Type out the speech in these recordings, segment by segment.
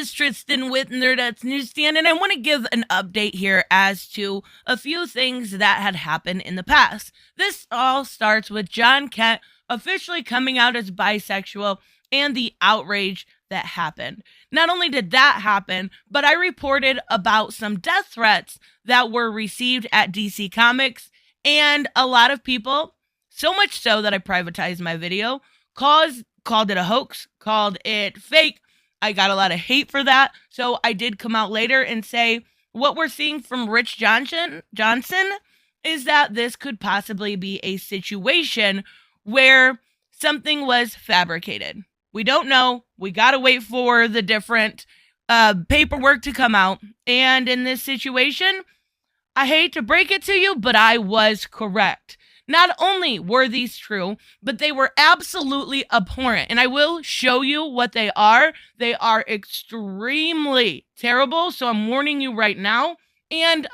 is Tristan with Nerdette's Newsstand, and I want to give an update here as to a few things that had happened in the past. This all starts with Jon Kent officially coming out as bisexual and the outrage that happened. Not only did that happen, but I reported about some death threats that were received at DC Comics, and a lot of people, so much so that I privatized my video, called it a hoax, called it fake. I got a lot of hate for that, so I did come out later and say what we're seeing from Rich Johnson is that this could possibly be a situation where something was fabricated. We don't know. We got to wait for the different paperwork to come out. And in this situation, I hate to break it to you, but I was correct. Not only were these true, but they were absolutely abhorrent. And I will show you what they are. They are extremely terrible. So I'm warning you right now. And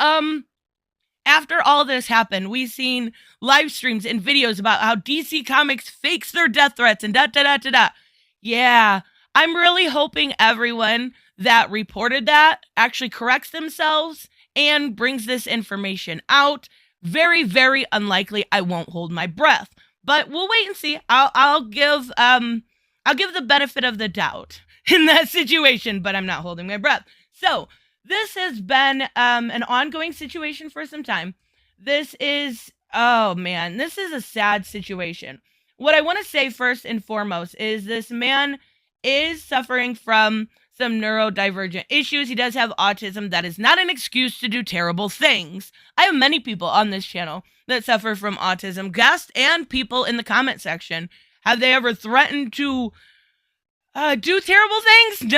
after all this happened, we've seen live streams and videos about how DC Comics fakes their death threats and da-da-da-da-da. Yeah, I'm really hoping everyone that reported that actually corrects themselves and brings this information out. Very, very unlikely. I won't hold my breath, but we'll wait and see. I'll give the benefit of the doubt in that situation, but I'm not holding my breath. So this has been an ongoing situation for some time. This is a sad situation. What I want to say first and foremost is this man is suffering from some neurodivergent issues. He does have autism. That is not an excuse to do terrible things. I have many people on this channel that suffer from autism, guests and people in the comment section. Have they ever threatened to do terrible things?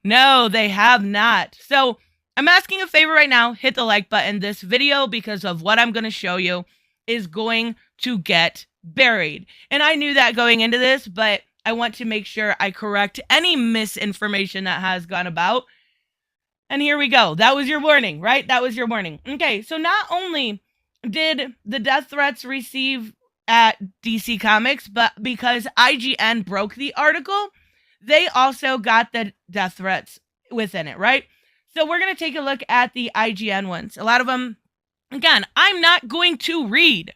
No, they have not. So I'm asking a favor right now. Hit the like button. This video, because of what I'm going to show you, is going to get buried. And I knew that going into this, but I want to make sure I correct any misinformation that has gone about. And here we go. That was your warning, right? That was your warning. Okay, so not only did the death threats receive at DC Comics, but because IGN broke the article, they also got the death threats within it, right? So we're going to take a look at the IGN ones. A lot of them, again, I'm not going to read.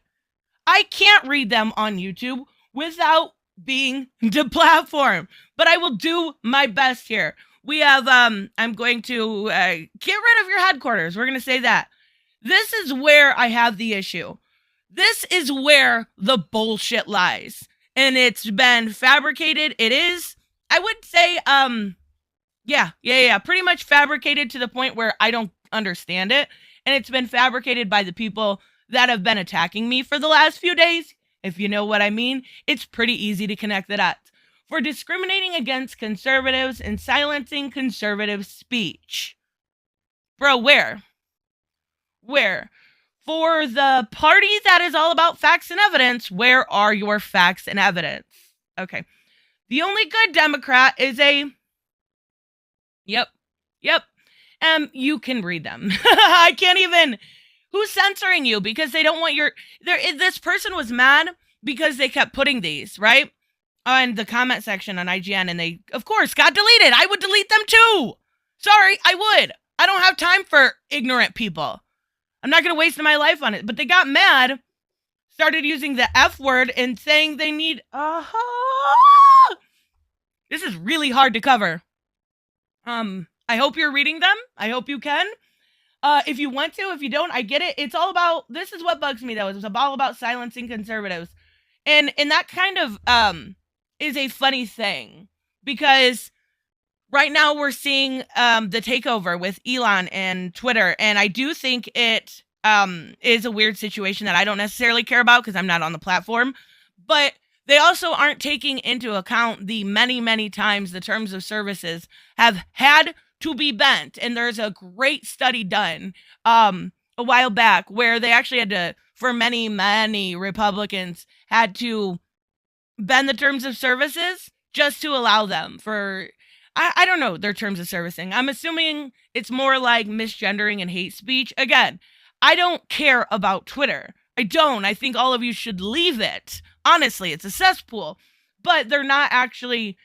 I can't read them on YouTube without being deplatformed, but I will do my best here. We have, I'm going to get rid of your headquarters. We're going to say that. This is where I have the issue. This is where the bullshit lies. And it's been fabricated. It is, I would say, pretty much fabricated to the point where I don't understand it. And it's been fabricated by the people that have been attacking me for the last few days. If you know what I mean, it's pretty easy to connect the dots. For discriminating against conservatives and silencing conservative speech. Bro, where? For the party that is all about facts and evidence, where are your facts and evidence? Okay. The only good Democrat is a... Yep. You can read them. I can't even... Who's censoring you? Because they don't want your... This person was mad because they kept putting these, right? On the comment section on IGN, and they, of course, got deleted. I would delete them too. Sorry, I would. I don't have time for ignorant people. I'm not going to waste my life on it. But they got mad, started using the F word and saying they need... This is really hard to cover. I hope you're reading them. I hope you can. If you want to, if you don't, I get it. It's all about, this is what bugs me though. It's all about silencing conservatives. And that kind of, is a funny thing because right now we're seeing, the takeover with Elon and Twitter. And I do think it, is a weird situation that I don't necessarily care about because I'm not on the platform, but they also aren't taking into account the many, many times the terms of services have had to be bent. And there's a great study done a while back where they actually had to, for many, many Republicans, had to bend the terms of services just to allow them for, I don't know, their terms of servicing. I'm assuming it's more like misgendering and hate speech. Again, I don't care about Twitter. I don't. I think all of you should leave it. Honestly, it's a cesspool. But they're not actually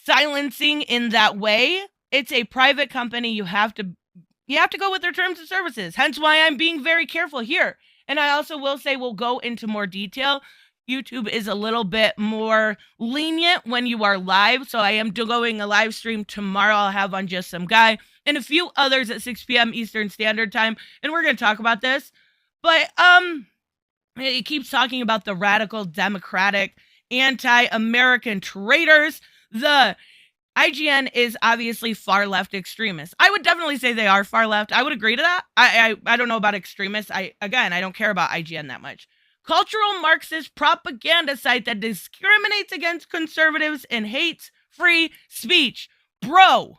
silencing in that way it's a private company. You have to go with their terms and services. Hence why I'm being very careful here. And I also will say we'll go into more detail. YouTube is a little bit more lenient when you are live. So I am doing a live stream tomorrow. I'll have on just some guy and a few others at 6 p.m. Eastern Standard Time. And we're going to talk about this. But it keeps talking about the radical Democratic anti-American traitors. The IGN is obviously far left extremists. I would definitely say they are far left. I would agree to that. I don't know about extremists. I don't care about IGN that much. Cultural Marxist propaganda site that discriminates against conservatives and hates free speech. Bro,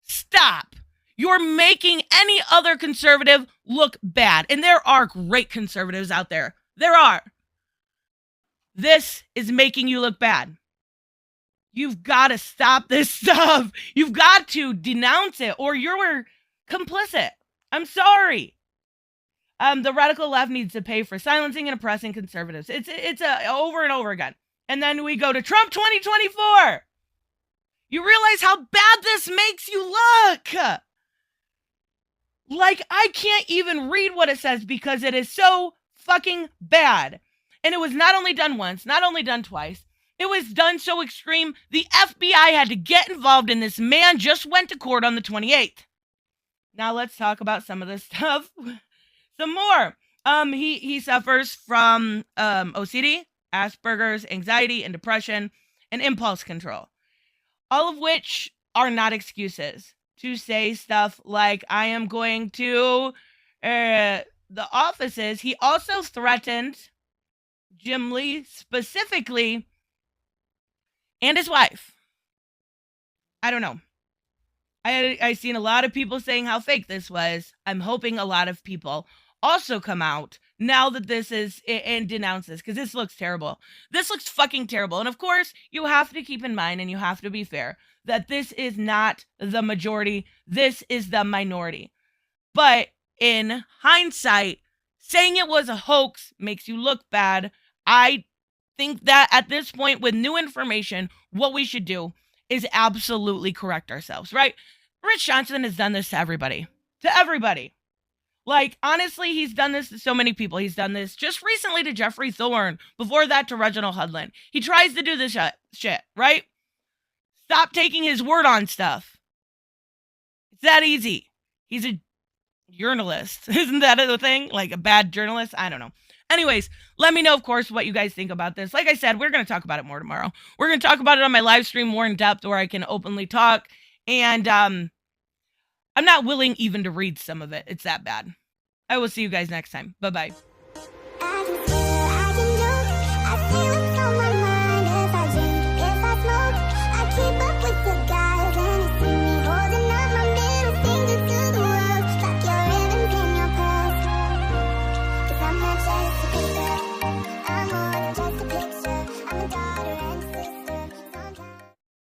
stop. You're making any other conservative look bad. And there are great conservatives out there. There are. This is making you look bad. You've got to stop this stuff. You've got to denounce it or you're complicit. I'm sorry. The radical left needs to pay for silencing and oppressing conservatives. It's over and over again. And then we go to Trump 2024. You realize how bad this makes you look. Like, I can't even read what it says because it is so fucking bad. And it was not only done once, not only done twice. It was done so extreme, the FBI had to get involved, and this man just went to court on the 28th. Now let's talk about some of this stuff. Some more. He suffers from OCD, Asperger's, anxiety, and depression, and impulse control. All of which are not excuses to say stuff like, I am going to the offices. He also threatened Jim Lee specifically and his wife. I don't know. I've seen a lot of people saying how fake this was. I'm hoping a lot of people also come out now that this is and denounce this, because this looks terrible. This looks fucking terrible. And of course, you have to keep in mind and you have to be fair that this is not the majority. This is the minority. But in hindsight, saying it was a hoax makes you look bad. I think that at this point, with new information, what we should do is absolutely correct ourselves, right? Rich Johnson has done this to everybody. To everybody. Like, honestly, he's done this to so many people. He's done this just recently to Jeffrey Thorne. Before that, to Reginald Hudlin. He tries to do this shit, right? Stop taking his word on stuff. It's that easy. He's a journalist. Isn't that a thing? Like a bad journalist? I don't know. Anyways, let me know, of course, what you guys think about this. Like I said, we're going to talk about it more tomorrow. We're going to talk about it on my live stream more in depth where I can openly talk. And I'm not willing even to read some of it. It's that bad. I will see you guys next time. Bye-bye.